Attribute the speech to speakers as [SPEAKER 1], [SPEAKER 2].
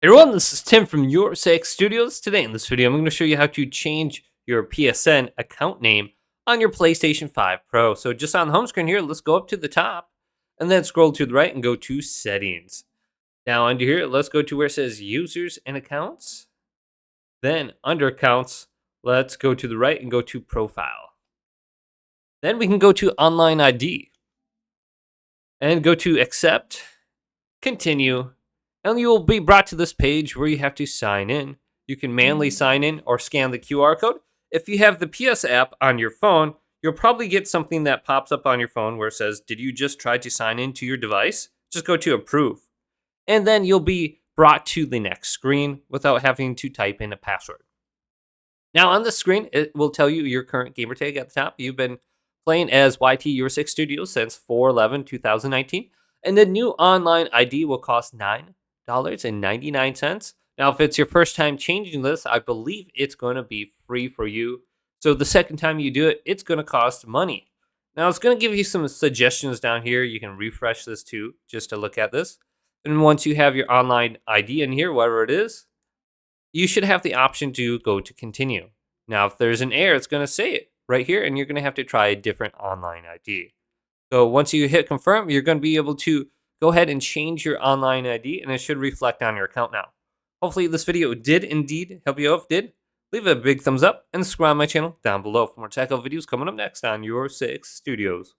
[SPEAKER 1] Hey everyone, this is Tim from Your Six Studios. Today in this video, I'm going to show you how to change your PSN account name on your PlayStation 5 Pro. So just on the home screen here, let's go up to the top and then scroll to the right and go to Settings. Now under here, let's go to where it says Users and Accounts. Then under Accounts, let's go to the right and go to Profile. Then we can go to Online ID and go to Accept, Continue, and you will be brought to this page where you have to sign in. You can manually sign in or scan the QR code. If you have the PS app on your phone, you'll probably get something that pops up on your phone where it says, did you just try to sign into your device? Just go to approve. And then you'll be brought to the next screen without having to type in a password. Now on the screen, it will tell you your current gamer tag at the top. You've been playing as YT Your Six Studios since 4/11/2019. And the new online ID will cost $9.99. Now, if it's your first time changing this, I believe it's going to be free for you. So the second time you do it, it's going to cost money. Now, it's going to give you some suggestions down here. You can refresh this too, just to look at this. And once you have your online ID in here, whatever it is, you should have the option to go to continue. Now, if there's an error, it's going to say it right here, and you're going to have to try a different online ID. So once you hit confirm, you're going to be able to go ahead and change your online ID, and it should reflect on your account now. Hopefully this video did indeed help you out. If it did, leave a big thumbs up and subscribe to my channel down below for more tech videos coming up next on Your Six Studios.